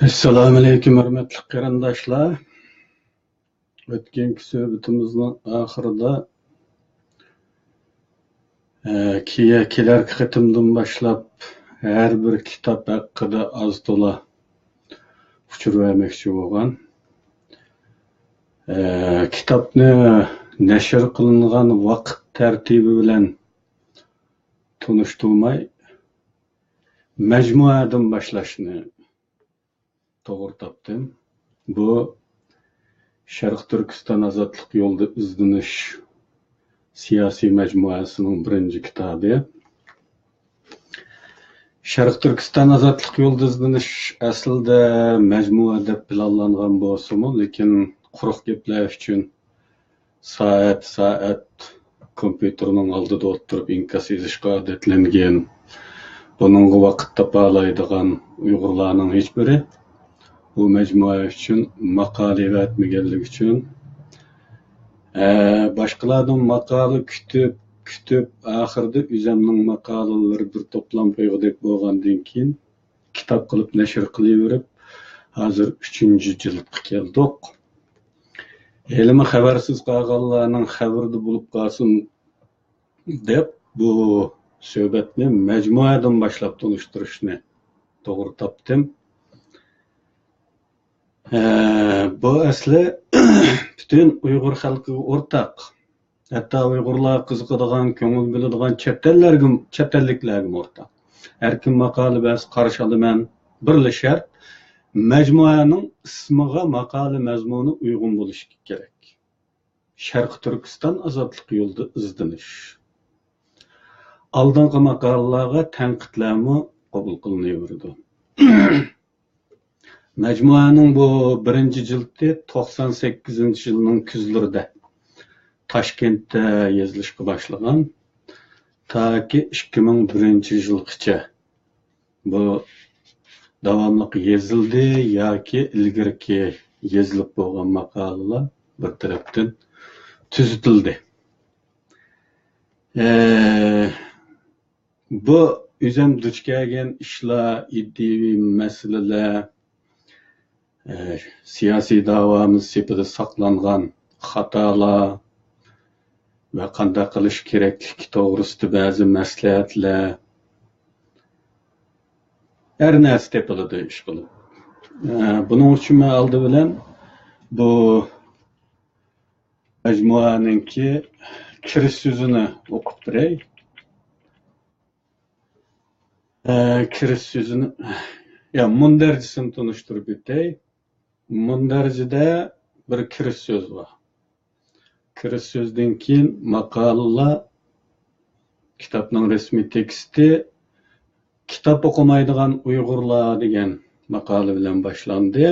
Assalomu alaykum hurmatli qarindoshlar. O'tgan suhbatimizning oxirida kelar qitimdan boshlab har bir kitob haqida oz to'la uqib vermoqchi bo'lgan. Kitobni nashr qilingan vaqt tartibi bilan tanishtirmay majmuadan boshlashni to'g'ri topdim. Bu Sharq Turkiston Ozodlik yo'lida izlanish siyosiy majmuasining birinchi kitobi. Sharq Turkiston Ozodlik yo'lida izlanish aslida majmua deb planlangan bo'lsa-mu, lekin quruq gaplar uchun soat kompyuterning oldida o'tirib inkas yozishga odatlangan, buningga vaqt topa oladigan Uyg'urlarning hech biri bu majmua uchun maqola yaratmaganligi uchun boshqalardan maqola kutib oxirida o'zimning maqolalari bir to'plam qo'ygudek bo'lgandan keyin kitob qilib nashr qilaverib hozir 3-jildga keldik. Elimi xabarsiz qolganlarning xabarda bo'lib qolsin deb bu suhbatni majmuadan boshlab tanishtirishni to'g'ri topdim. Bu asli bütün Uyg'ur xalqiga o'rtaq. Hatto Uyg'urlar qiziqadigan, ko'ngil biladigan chet elliklarga o'rtaq. Har kim maqola bas qarshi olaman. Birli shart majmuaning ismiga maqola mazmuni uyg'un bo'lishi kerak. Sharq Turkiston ozodlik yo'lida izdinish. Oldingi maqolalarga tanqidlarmi qabul qilinaverdi. Majmuaning bu birinchi jildi 98-yilning kuzlarida Toshkentda yozilishga boshlagan. Taki 2001-yilgacha bu davomli yozildi yoki ilgirki yozilib bo'lgan maqolalar bir tarafdan tuzitildi. Bu o'zim duch kelgan ishlar, iddiy masalalar, siyosiy davomimiz sepida saqlangan xatolar va qanday qilish kerakligi to'g'risida ba'zi maslahatlar, her narsa tepiladi ish qilib. Buning uchun men oldi bilan bu majmuaningki kirish so'zini o'qib beray. Kirish so'zini mundarjisini tanishtirib o'tay. Mundarjida bir kirish so'z var. Kirish so'zdan keyin maqolalar, kitobning rasmiy teksti, kitob o'qimaydigan Uyg'urlar degan maqola bilan boshlandi.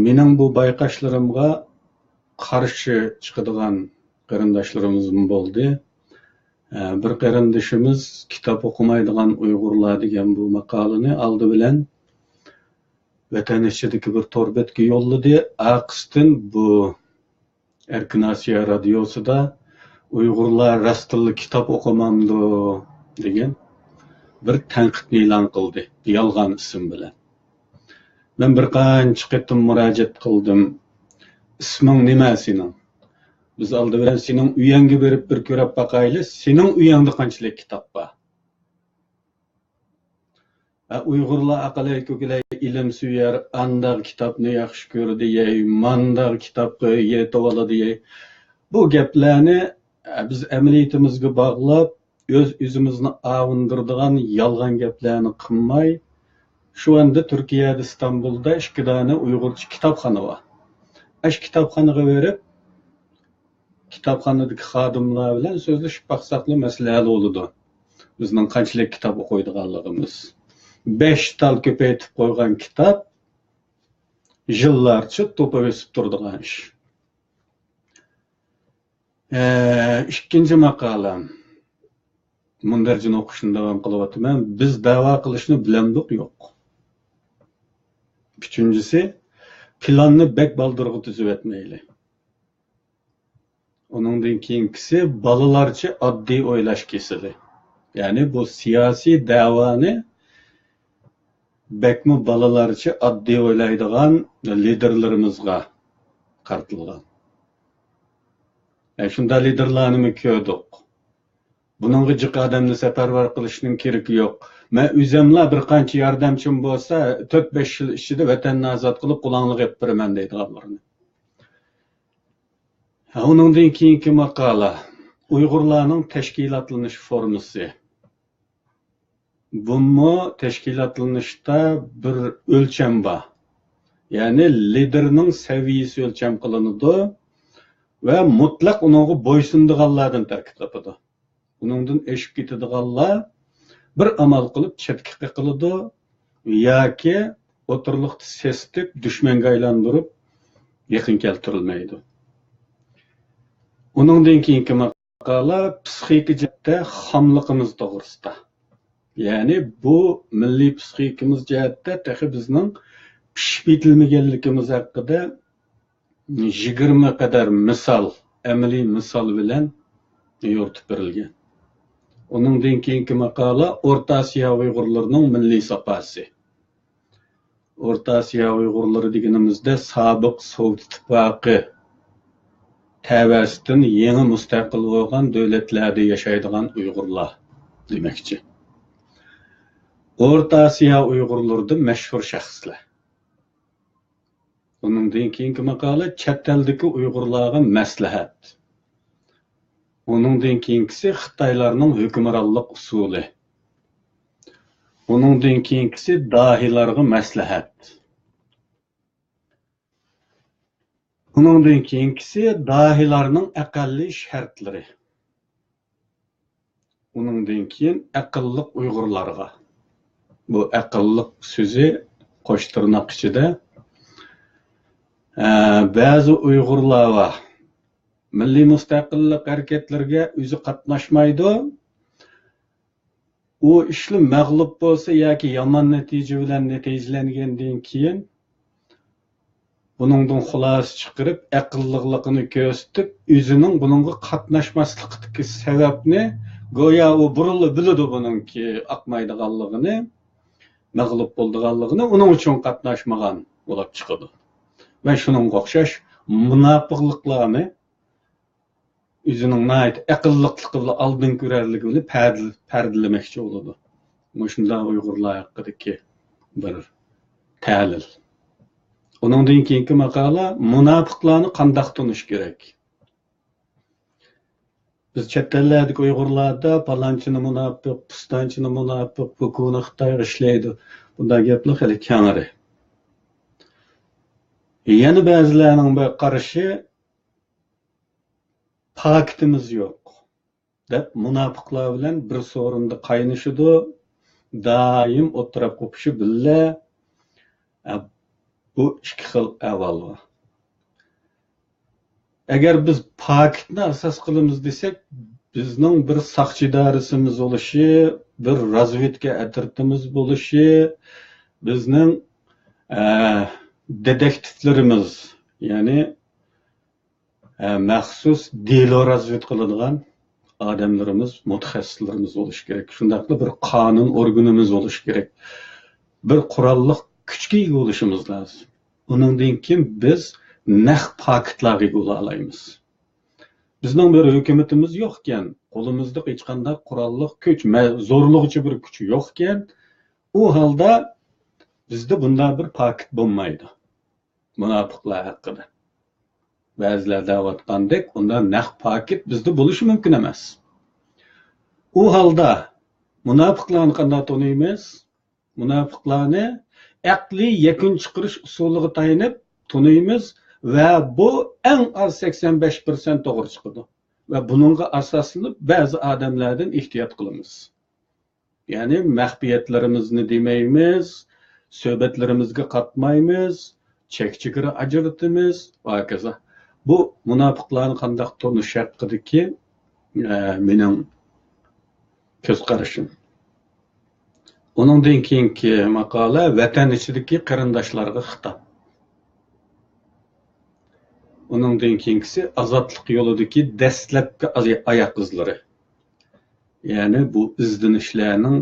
Mening bu bayqashlarimga qarshi chiqadigan qarindoshlarimiz bo'ldi. Bir qarindoshimiz kitob o'qimaydigan Uyg'urlar degan bu maqolani oldi bilan vatan ichidagi bir torbetga yo'lladi. Aqstin bu Erkin Osiyo radiosida Uyg'urlar rastilli kitob o'qimamdi degan bir tanqidni e'lon qildi, yolg'on ism bilan. Men bir qancha qatim murojaat qildim. Isming nima sening? Biz oldi bilan sening uyingga berib bir ko'rib baqaylik, sening uyingda qanchalik kitob bor? Uyg'urlar aqlay ko'kilay ilm suyar, andaq kitobni yaxshi ko'rdi, mandaq kitobga yetib oladi. Bu gaplarni biz amaliyatimizga bog'lab, o'zimizni avundiradigan yolg'on gaplarni qilmay, shu anda Turkiyada Istanbulda 2 dona Uyg'urcha kitobxona bor. Ash kitobxonaga berib, kitobxonadagi xodimlar bilan so'zlashib baqsaqli masalalar bo'ladi. Bizning qanchalik kitob o'qiydiganligimiz. 5 tal ko'paytib qo'ygan kitob yillarcha to'pab o'sib turadigan ish. Ikkinchi maqolam. Mundarjini o'qishni davom qilyapman. Biz da'vo qilishni bilamdiq yo'q. Uchinchisi, planni bek baldirg'i tuzib etmayli. Onundan keyingisi balalarcha oddiy o'ylash kesili. Ya'ni bu siyosiy da'voni bekmi balalarcha oddiy o'ylaydigan liderlarimizga qartilgan. Shunda liderlarni ko'rdik. Buningga jiq odamni safarbar qilishning keragi yo'q. Men o'zimla bir qancha yordamchim bo'lsa, 4-5 yil ichida vatanni ozod qilib qulonliq etib beraman deydiganlarni. Uningdan keyingi maqola Uyg'urlarning tashkilotlanish formasi. Bumi tashkilotlanishda bir o'lcham bor. Ya'ni liderning saviyasi o'lcham qilinadi va mutlaq uningga bo'ysundiganlardan tarkib topadi. Uningdan eshib ketadiganlar bir amal qilib chetga qiladi yoki o'tirliqda sesitib dushmanga aylantirib yaqin keltirilmaydi. Uningdan keyingi maqola psixik jihatda xomligimiz to'g'risida. Ya'ni bu milliy psixikimiz jihatda taxi bizning pishib yetilmaganligimiz haqida 20 qadar misol, amaliy misol bilan yo'rtib berilgan. Uningdan keyingi maqola O'rta Osiyo Uyg'urlarining milliy safasi. O'rta Osiyo Uyg'urlari deganimizda sobiq Sovet ittifoqi tavasidan yangi mustaqil bo'lgan davlatlarda yashaydigan Uyg'urlar demoqchi. O'rta Osiyo Uyg'urlarida mashhur shaxslar. Uningdan keyingi maqola chet eldagi Uyg'urlarga maslahat. Uningdan keyingisi Xitoylarning hukmronlik usuli. Uningdan keyingisi dahilarga maslahat. Uningdan keyingisi dahilarning aqalli shartlari. Uningdan keyin aqlliq Uyg'urlarga. Bu aqlliq so'zi qo'sh tirnoq ichida ba'zi Uyg'urlar va milliy mustaqillik harakatlarga o'zi qatnashmaydi. U ishli mag'lub bo'lsa yoki yomon natija bilan natijalangandan keyin buningdan xulosa chiqarib aqlliqligini ko'rsatib, o'zining buningga qatnashmaslikdagi sababni go'yo u burilib biladi buningki aqmaydiganligini, mag'lub bo'lganligini, uning uchun qatnashmagan bo'lib chiqadi. Va shuningga o'xshash munofiqliklarni o'zining aqlliqligi bilan oldin ko'rarligi bilan pardalamoqchi bo'ladi. Shunda Uyg'urlar haqidagi bir tahlil. Uningdan keyingi maqola munofiqlarni qanday tunish kerak? Biz chet ellardagi Uyg'urlarda palonchini munofiq, pistonchini munofiq, bukuni Xitoyga ishlaydi. Bunday gaplar hali kamari. Yana ba'zilarning bu qarashi pakitimiz yo'q deb munofiqlar bilan bir so'rinda qaynashidi, doim o'tirib qo'pishi billa. Bu ikki xil ahvol bor. Agar biz pakitni asos qilamiz desak, bizning bir soqchi idorisimiz bo'lishi, bir razvedka atirtimiz bo'lishi, bizning detektivlarimiz, ya'ni maxsus delo razved qiladigan odamlarimiz, mutaxassislarimiz bo'lishi kerak. Shundaqli bir qonun organimiz bo'lishi kerak. Bir qurolli kuchga ega bo'lishimiz lozim. Uningdan keyin biz naq paketlarga bo'la olamiz. Bizning bir hukumatimiz yo'q ekan, qo'limizda hech qanday qurolli kuch, zo'rlig'ichi bir kuch yo'q ekan, u holda bizda bunday bir paket bo'lmaydi. Munofiqlar haqida. Ba'zilar da'vatgandek, undan naq paket bizda bo'lishi mumkin emas. U holda munofiqlarni qanday taniymiz? Munofiqlarni aqliy yakun chiqarish usuliga tayanib taniymiz va bu eng az 85% to'g'ri chiqadi. Va buningga asoslanib ba'zi odamlardan ehtiyot qilamiz. Ya'ni maxfiyatlarimizni demaymiz, suhbatlarimizga qatmaymiz, chek-chegara ajratamiz va hokazo. Bu munofiqlarni qanday tanish haqidagi mening ko'z qarashim. Uningdan keyingi maqola vatan ichidagi qarindoshlarga xitob. Uningdan keyingisi ozodlik yo'lidagi dastlabki oyoq izlari. Ya'ni bu izlanishlarning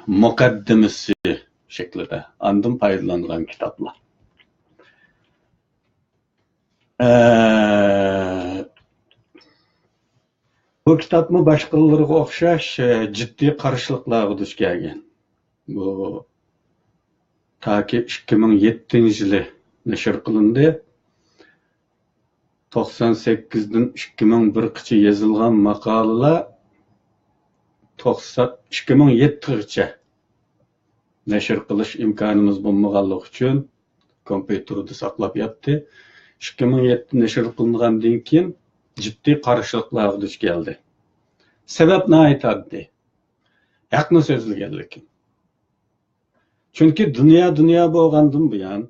muqaddimasi şeklinde andın paydalanılan kitaplar. Bu kitapmı başkalarına okşaş ciddi karşılıklarga duş kelgen. Bu ta ki 2007 yılı neşir kılındı. 98'den 2001'gacha yazılgan makalalar 2007'gacha neşir kılış imkanımız bulmaganlık üçün kompüterda saklap yaptı. 2007 neşir kılıngandan keyin ciddi karşılıklarga duş keldi. Sebep ne aytadi? Haqni sözlügenlik. Çünkü dünya bolgandan buyan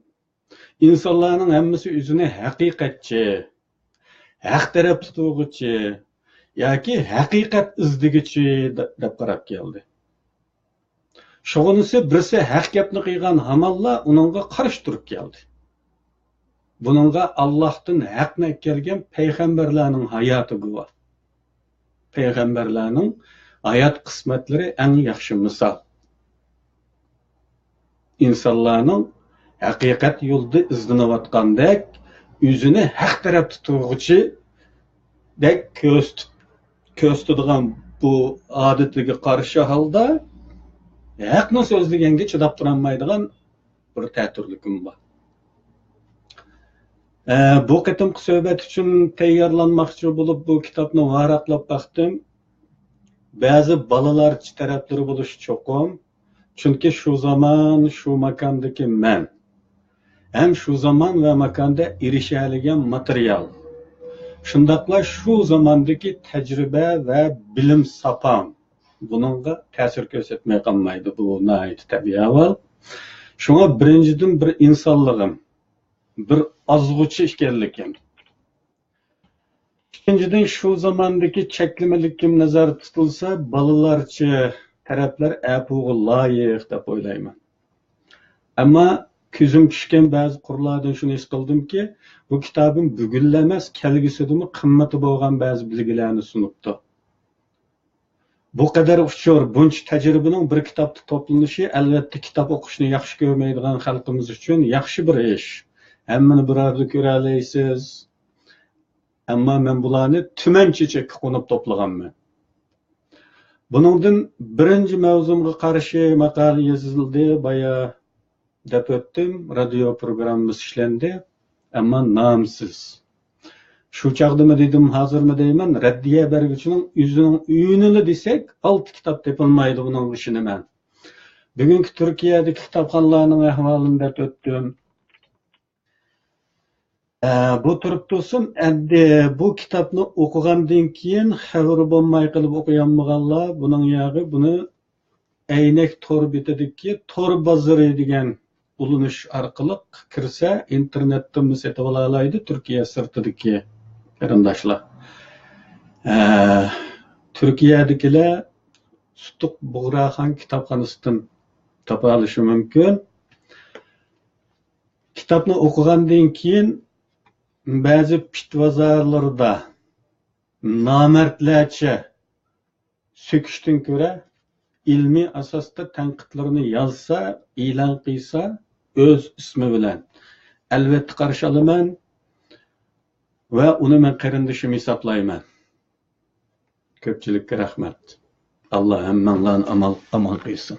insanların hemmesi üzüne haqiqatçı, haq taraf tutuvchi yoki haqiqat izdigichi deb qarab keldi. Şoğunisi birisi haq gapni qilgan hamallar uningga qarshi turib keldi. Buningga Allohdan haqni kelgan payg'ambarlarning hayoti guvoh. Payg'ambarlarning hayot qismatlari eng yaxshi misol. İnsanlarning haqiqat yo'lda izlanayotgandek o'zini haq taraf tutuvchi dek ko'z tutadigan bu odatiga qarshi holda haqni so'zlaganga chidab turolmaydigan bir ta'tirlikim bor. Bu qitimqi suhbat uchun tayyorlanmoqchi bo'lib bu kitobni varaqlab baxtim. Ba'zi balalarcha taraflari bo'lishi cho'qim. Chunki shu zaman, shu makondagi men hem shu zaman va makonda erishilgan material. Shundaqla shu zamondagi tajriba va bilim sapam buningga ta'sir ko'rsatmay qolmaydi. Bu nihoyat tabiiy ahvol. Shunga birinchidan bir insonligim, bir ozg'uchi ekanligim. İkinciden şu zamandaki çeklemelikim nazar tutulsa balalarcha taraflar apuga loyiq deb o'ylayman. Ama ko'zim tushgan ba'zi qurlardan shuni his qildimki, bu kitobim bugunla emas, kelgusidimi qimmati bo'lgan ba'zi bilgilarni sunibdi. Bu qadar uchur, buncha tajribaning bir kitobda to'planishi albatta kitob o'qishni yaxshi ko'rmaydigan xalqimiz uchun yaxshi bir ish. Hammani birarda ko'ra olasiz. Ama men bularni tumanchicha qo'nib to'plaganman. Buningdan birinchi mavzumga qarshi maqola yozildi, baya deb o'tdim, radio programmasi ishlandi, ammo nomsiz. Shu chaqdimi dedim, hozirmi deyman, raddiya berguchining o'zining uyini desak, 6 kitob topilmaydi buning ishini men. Bugungi Turkiyadagi kitobxonlarning ahvolini deb o'tdim. Bu turib tursin, endi bu kitobni o'qigandan keyin xabar bo'lmay qilib o'qiganmaganlar buning yog'i buni aynak tor betidagi tor bozori degan ulanish orqali kirsa internetdan sotib ola oladi Turkiya sirtidagi qarindoshlar. Turkiyadagilar Sutuq Bug'raxon kitobxonasidan topa olishi mumkin. Kitobni o'qigandan keyin ba'zi pitvazarlarda namertlarcha söküşten ko'ra ilmiy asosda tanqidlarni yozsa, e'lon qilsa, o'z ismi bilan albatta qarshi olaman va uni men qarindishim hisoblayman. Ko'pchilikka rahmat. Alloh hammanglarni amal qilsin.